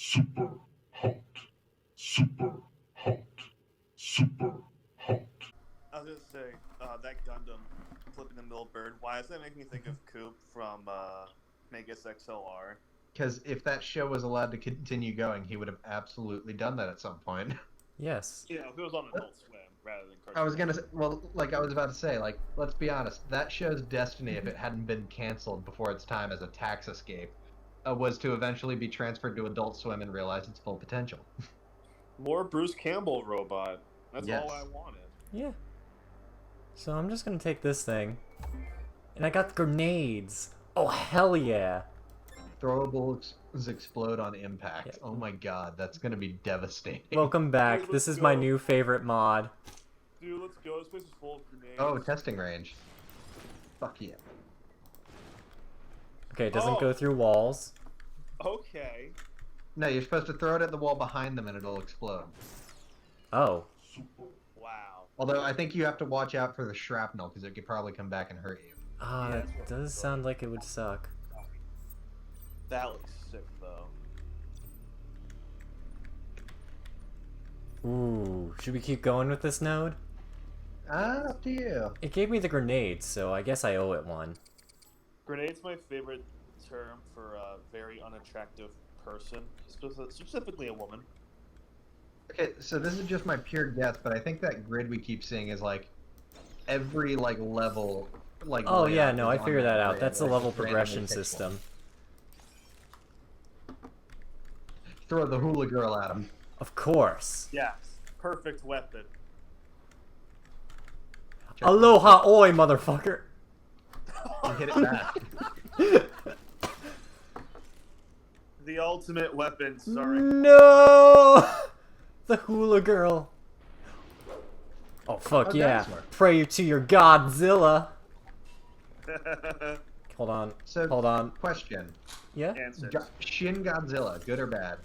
Super hot. Super hot. Super hot. I was gonna say that Gundam flipping the middle bird. Why does that make me think of Coop from Megas XLR? Because if that show was allowed to continue going, he would have absolutely done that at some point. Yes. You know, if it was on Adult Swim rather than Cartoon. I was gonna say, well, like I was about to say, like, let's be honest, that show's destiny, if it hadn't been canceled before its time as a tax escape, was to eventually be transferred to Adult Swim and realize its full potential. More Bruce Campbell robot. That's Yes. all I wanted. Yeah. So I'm just gonna take this thing. And I got grenades. Oh, hell yeah. Throwables explode on impact. Yeah. Oh my god, that's gonna be devastating. Welcome back. Dude, This let's is my go. new favorite mod. Dude, let's go. This place is full of grenades. Oh, testing range. Fuck yeah. Okay, it doesn't Oh. go through walls. Okay. No, you're supposed to throw it at the wall behind them and it'll explode. Oh. Wow. Although I think you have to watch out for the shrapnel because it could probably come back and hurt you. Ah, Yeah, that that's what does sound like it would suck. That looks sick, though. Ooh, should we keep going with this node? Up to you. It gave me the grenades, so I guess I owe it one. Grenade's my favorite term for a very unattractive person, specifically a woman. Okay, so this is just my pure guess, but I think that grid we keep seeing is like every like level, like. Oh yeah, layout no, is I on figured that out. grid, That's a like, level just randomly progression picked system. one. Throw the hula girl at him. Of course. Yes. Perfect weapon. Aloha oi, motherfucker. You hit it back. The ultimate weapon, sorry. No! The hula girl. Oh fuck Oh, yeah. dinosaur. Pray to your Godzilla. Hold on. So, Hold on. question: Yeah? Answer. Shin Godzilla, good or bad?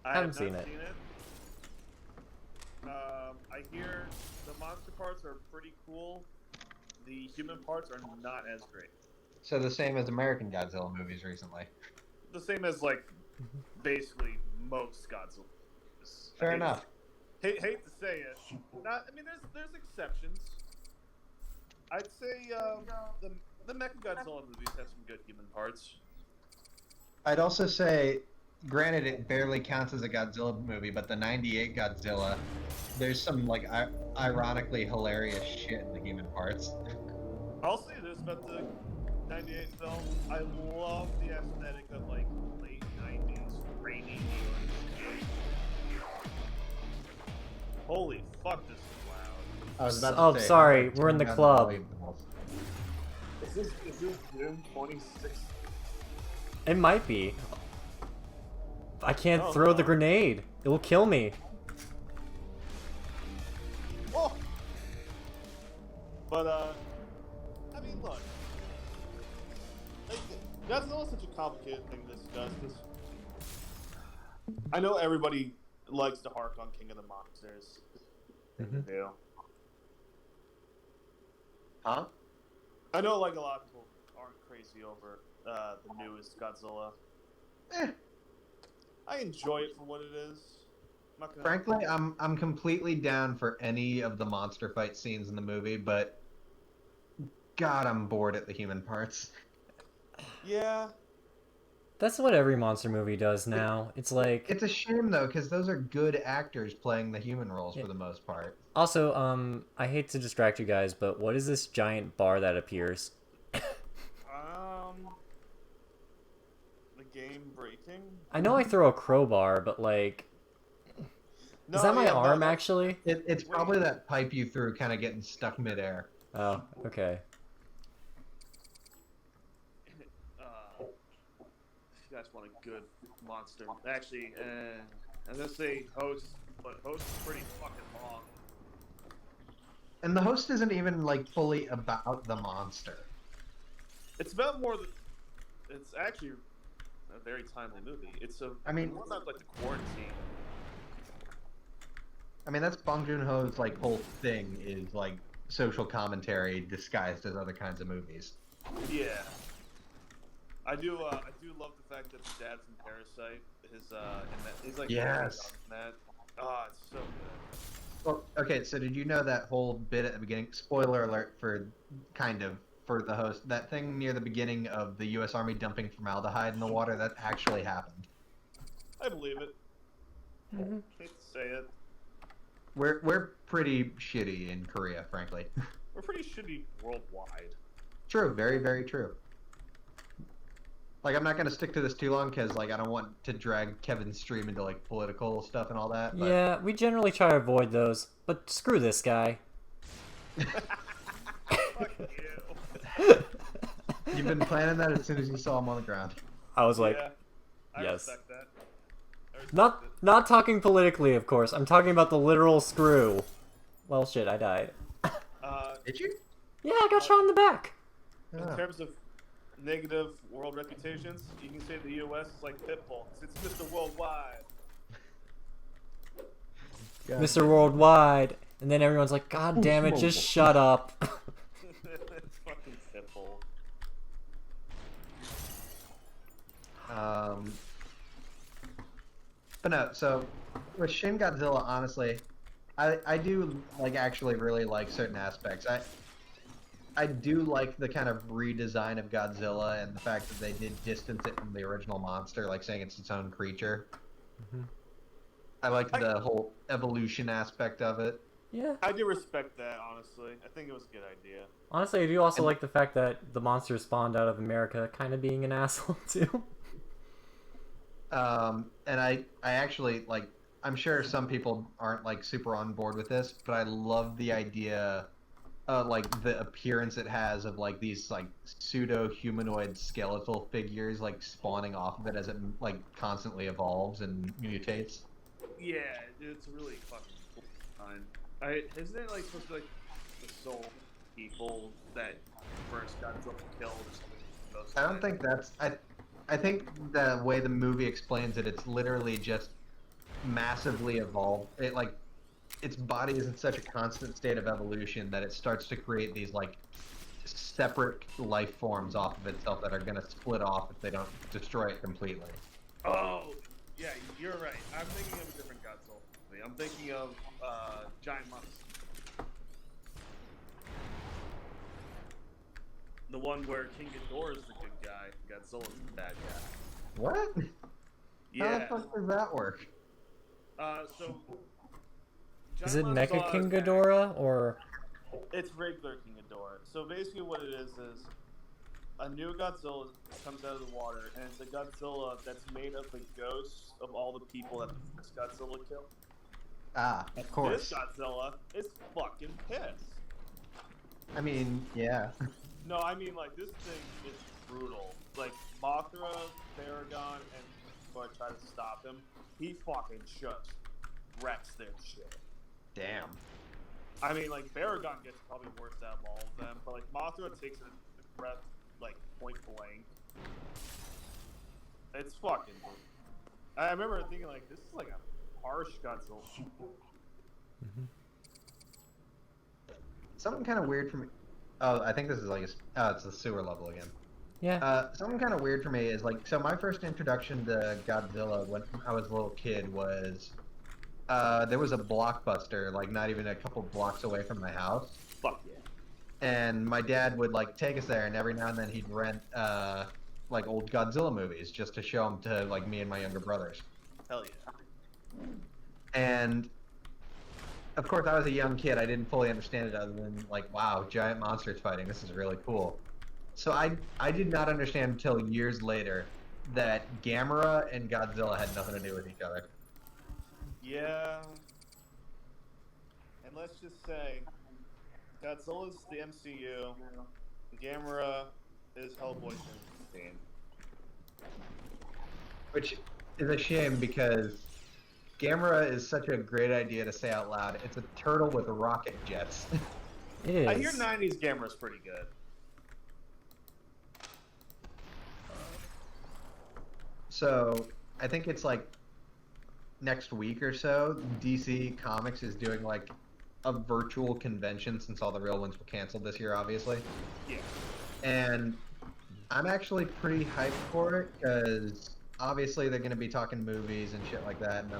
I Haven't have seen not it. I hear the monster parts are pretty cool. The human parts are not as great. So the same as American Godzilla movies recently. The same as like basically most Godzilla. Fair enough. Hate to say it. Not. I mean, there's exceptions. I'd say the Mechagodzilla movies have some good human parts. I'd also say, granted, it barely counts as a Godzilla movie, but the '98 Godzilla, there's some like ironically hilarious shit in the human parts. I'll say this about the '98 film: I love the aesthetic of like late '90s rainy New York. Holy fuck, this is loud. I was about to Oh, say, sorry, I'd we're in the turn down club. volume the most. Is this June 26th? It might be. I can't Oh, throw the no. grenade. It will kill me. Oh! But, I mean, look. Like, Godzilla's such a complicated thing to discuss, 'cause I know everybody likes to hark on King of the Monsters. Mhm. They do. Huh? I know, like, a lot of people aren't crazy over the newest Godzilla. Eh. I enjoy it for what it is. I'm not gonna... Frankly, I'm completely down for any of the monster fight scenes in the movie, but God, I'm bored at the human parts. Yeah. That's what every monster movie does now. It's like... It's a shame though, because those are good actors playing the human roles Yeah. for the most part. Also, I hate to distract you guys, but what is this giant bar that appears? The game breaking? I know I throw a crowbar, but like... is that my yeah, no, arm, that- actually? It's probably that pipe you threw kind of getting stuck midair. Oh, okay. You guys want a good monster. Actually, I'm gonna say host, but host is pretty fucking long. And the host isn't even like fully about the monster. It's about more than. It's actually a very timely movie. It's a. I mean- more about like the quarantine. I mean, that's Bong Joon-ho's like whole thing is like social commentary disguised as other kinds of movies. Yeah. I do love the fact that the dad from Parasite his in that he's like Yes. that. Oh, it's so good. Well, okay, so did you know that whole bit at the beginning? Spoiler alert for for the host. That thing near the beginning of the U.S. Army dumping formaldehyde in the water, that actually happened. I believe it. Mm-hmm. Hate to say it. We're pretty shitty in Korea, frankly. We're pretty shitty worldwide. True, very, very true. Like, I'm not gonna stick to this too long because, like, I don't want to drag Kevin's stream into like political stuff and all that. But... Yeah, we generally try to avoid those, but screw this guy. Fuck you. You've been planning that as soon as you saw him on the ground. I was like, Yeah, I yes. respect that. I respect not it. not talking politically, of course. I'm talking about the literal screw. Well, shit, I died. Did you? Yeah, I got shot in the back. In Oh. terms of negative world reputations, you can say the U.S. is like Pitbull. It's Mr. Worldwide. God. Mr. Worldwide. And then everyone's like, God damn it, just shut up. It's fucking Pitbull. But no, so with Shin Godzilla, honestly, I do like actually really like certain aspects. I do like the kind of redesign of Godzilla and the fact that they did distance it from the original monster, like saying it's its own creature. Mhm. I like the whole evolution aspect of it. Yeah. I do respect that, honestly. I think it was a good idea. Honestly, I do also like the fact that the monster spawned out of America kind of being an asshole, too. And I actually like. I'm sure some people aren't like super on board with this, but I love the idea, like the appearance it has of like these like pseudo humanoid skeletal figures like spawning off of it as it like constantly evolves and mutates. Yeah, it's really fucking cool design. Isn't it like supposed to be like the soul people that first got killed or something? Those I don't think that's. I think the way the movie explains it, it's literally just massively evolved. It like its body is in such a constant state of evolution that it starts to create these like separate life forms off of itself that are going to split off if they don't destroy it completely. Oh, yeah, you're right. I'm thinking of a different Godzilla. I'm thinking of Giant Monster. The one where King Ghidorah is the good guy, Godzilla's the bad guy. What? How the Yeah. fuck does that work? So. Is it Giant Mecha Monster King attack- Ghidorah, or... It's regular King Ghidorah. So basically, what it is a new Godzilla comes out of the water, and it's a Godzilla that's made of the ghosts of all the people that the first Godzilla killed. Ah, of course. This Godzilla is fucking pissed. I mean, yeah. No, I mean, like, this thing is brutal. Like, Mothra, Paragon, and people try to stop him. He fucking just wrecks their shit. Damn. I mean, like, Paragon gets probably worse out of all of them, but, like, Mothra takes it a breath, like, point blank. It's fucking brutal. I remember thinking, like, this is, like, a harsh Godzilla. Something kind of weird for me. Oh, I think this is like it's the sewer level again. Yeah. Something kind of weird for me is like, so my first introduction to Godzilla when I was a little kid was, there was a Blockbuster like not even a couple blocks away from my house, Fuck yeah. and my dad would like take us there, and every now and then he'd rent like old Godzilla movies just to show them to like me and my younger brothers. Hell yeah. And of course, I was a young kid. I didn't fully understand it other than like, wow, giant monsters fighting. This is really cool. So I did not understand until years later that Gamera and Godzilla had nothing to do with each other. Yeah. And let's just say, Godzilla's the MCU, Gamera is Hellboy's team. Which is a shame because Gamera is such a great idea to say out loud. It's a turtle with rocket jets. It is. I hear 90s Gamera's pretty good. So I think it's like next week or so, DC Comics is doing like a virtual convention since all the real ones were canceled this year, obviously. Yeah. And I'm actually pretty hyped for it because obviously they're going to be talking movies and shit like that, and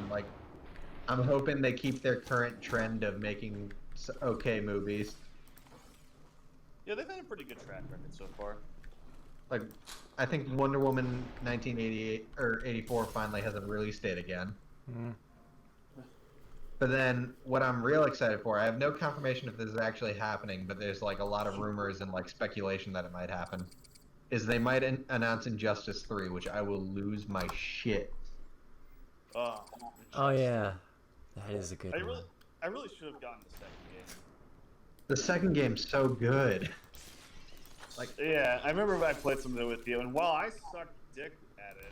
I'm hoping they keep their current trend of making okay movies. Yeah, they've had a pretty good track record so far. Like, I think Wonder Woman 1988 or 84 finally has a release date again. Mm. But then, what I'm real excited for, I have no confirmation if this is actually happening, but there's like a lot of rumors and like speculation that it might happen. Is they might announce Injustice 3, which I will lose my shit. Oh, Oh yeah, that is a good I one. really should have gotten the second game. The second game's so good. Like, yeah, I remember I played some of it with you, and while I sucked dick at it,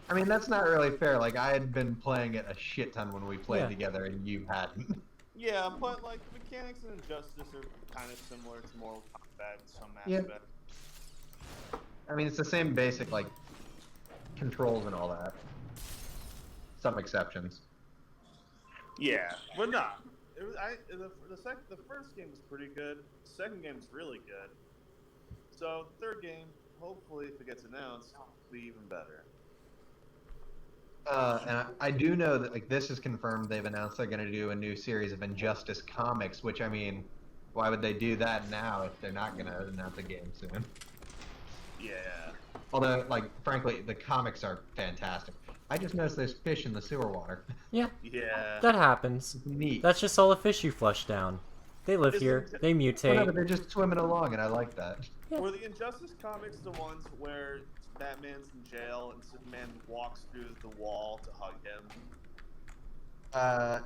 I mean, that's not really fair. Like, I had been playing it a shit ton when we played Yeah. together, and you hadn't. yeah, but like the mechanics in Injustice are kind of similar to Mortal Kombat in some Yeah. aspects. I mean, it's the same basic, like, controls and all that. Some exceptions. Yeah, but not. It was, the first game was pretty good. The second game is really good. So third game, hopefully, if it gets announced, will be even better. And I do know that, like, this is confirmed. They've announced they're going to do a new series of Injustice comics, which, I mean, why would they do that now if they're not going to announce a game soon? Yeah. Although, like, frankly, the comics are fantastic. I just noticed there's fish in the sewer water. Yeah, Yeah. that happens. Neat. That's just all the fish you flush down. They live Is here. it- They Well, no, mutate. but they're just swimming along, and I like that. Yeah. Were the Injustice comics the ones where Batman's in jail and Superman walks through the wall to hug him? I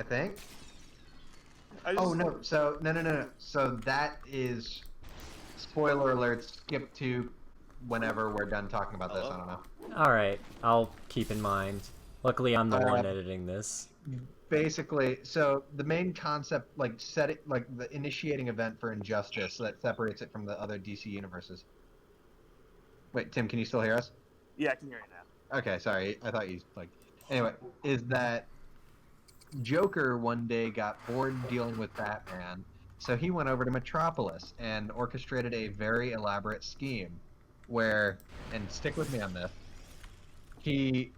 think. I just, Oh no! So no. So that is spoiler alert. Skip to whenever we're done talking about this. I don't know. All right, I'll keep in mind. Luckily, I'm the one Uh, editing this. Basically, so the main concept, like set it, like the initiating event for Injustice that separates it from the other DC universes. Wait, Tim, can you still hear us? Yeah, I can hear you now. Okay, sorry. I thought you like. Anyway, is that Joker one day got bored dealing with Batman, so he went over to Metropolis and orchestrated a very elaborate scheme where, and stick with me on this, he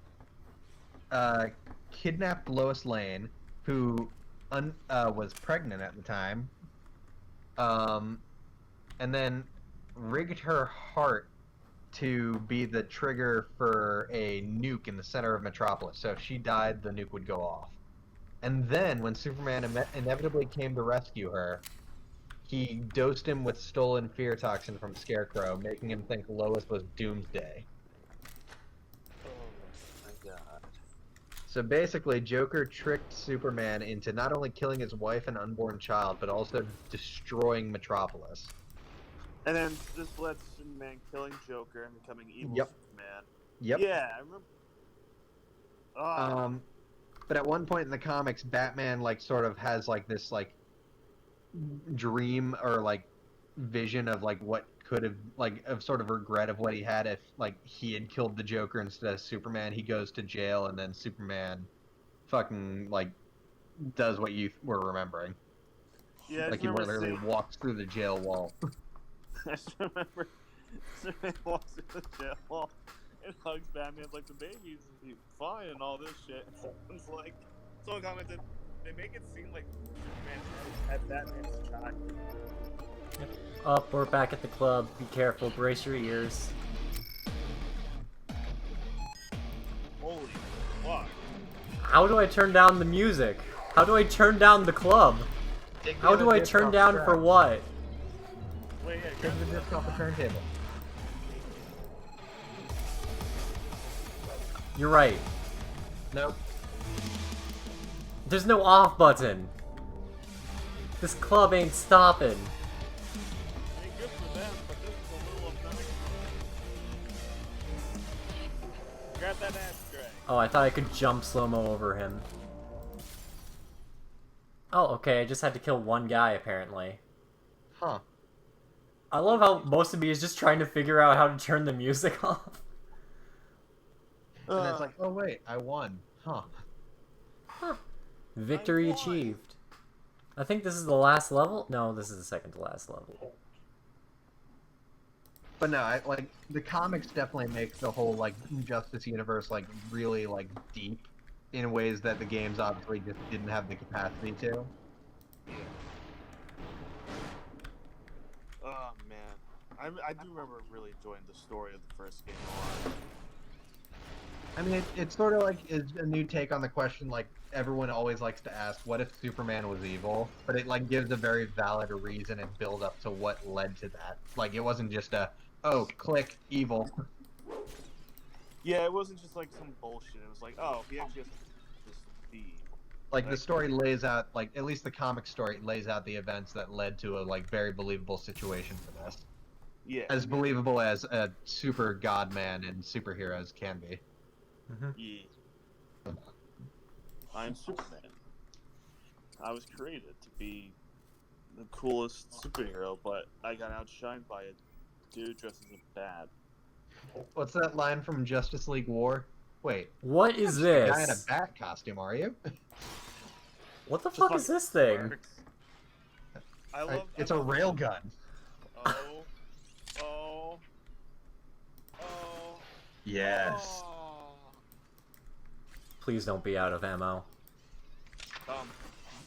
kidnapped Lois Lane, who was pregnant at the time, and then rigged her heart to be the trigger for a nuke in the center of Metropolis. So if she died, the nuke would go off. And then, when Superman inevitably came to rescue her, he dosed him with stolen fear toxin from Scarecrow, making him think Lois was Doomsday. Oh my god. So basically, Joker tricked Superman into not only killing his wife and unborn child, but also destroying Metropolis. And then this led to Superman killing Joker and becoming evil Yep. Superman. Yep. Yeah, I remember. But at one point in the comics, Batman like sort of has like this like dream or like vision of like what could have like of sort of regret of what he had if like he had killed the Joker instead of Superman. He goes to jail and then Superman fucking like does what you were remembering. Yeah, I Like just he remember literally seeing- walks through the jail wall. I just remember Superman walks through the jail wall and hugs Batman like the baby's fine and all this shit. And someone commented, they make it seem like Superman had Batman's child. Up, we're back at the club. Be careful. Brace your ears. Holy fuck. How do I turn down the music? How do I turn down the club? How do I turn down for what? Wait, yeah, Take the disc off the turntable. You're right. Nope. There's no off button. This club ain't stopping. ain't good for them, but this is a little upsetting. Grab that ashtray. Oh, I thought I could jump slow-mo over him. Oh, okay, I just had to kill one guy, apparently. Huh. I love how most of me is just trying to figure out how to turn the music off. And it's like, oh wait, I won. Huh. Victory won. achieved. I think this is the last level? No, this is the second to last level. But no, like the comics definitely make the whole like Injustice universe like really like deep in ways that the games obviously just didn't have the capacity to. Oh man, I do remember really enjoying the story of the first game a lot. I mean, it's sort of like is a new take on the question like everyone always likes to ask, what if Superman was evil? But it like gives a very valid reason and build up to what led to that. Like it wasn't just a oh click evil. Yeah, it wasn't just like some bullshit. It was like, oh, he actually has to just be. Like the story lays out like at least the comic story lays out the events that led to a like very believable situation for this. Yeah. As believable as a super god man and superheroes can be. Yeah. I'm Superman. I was created to be the coolest superhero, but I got outshined by a dude dressed as a bat. What's that line from Justice League War? Wait, What is you're just a guy in a this? bat costume, are you? What the Just fuck is fucking this thing? works. I love. It's I a love- railgun. Oh. Oh. Oh. Yes. Oh. Please don't be out of ammo. Um.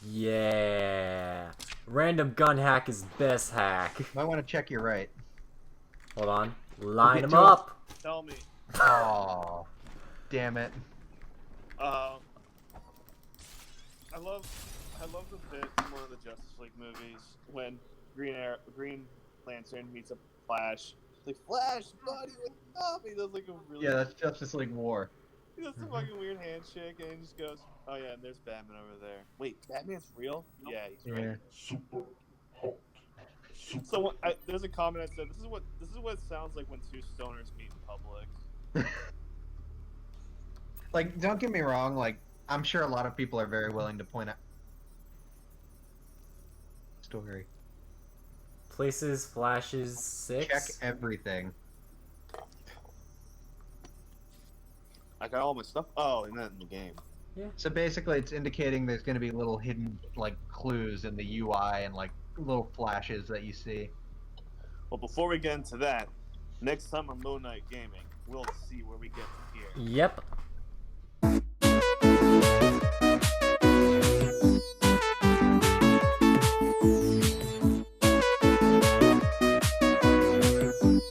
Yeah. Random gun hack is best hack. Might want to check your right. Hold on. Line get them to it. up. Tell me. Oh, damn it. I love the bit in one of the Justice League movies when Green Lantern meets up with Flash. Like, Flash, buddy, what's up? He does like a really Yeah, that's Justice League War. he does some fucking weird handshake and he just goes, oh yeah, and there's Batman over there. Wait, Batman's real? Yeah, he's Yeah. real. Super hot. Super So there's a comment that said, this is what it sounds like when two stoners meet in public. Like, don't get me wrong, like, I'm sure a lot of people are very willing to point out story. Places, flashes, 6. Check everything. I got all my stuff. Oh, and then the game. So basically, it's indicating there's going to be little hidden, like, clues in the UI and, like, little flashes that you see. Well, before we get into that, next time on Moon Knight Gaming, we'll see where we get from here. Yep.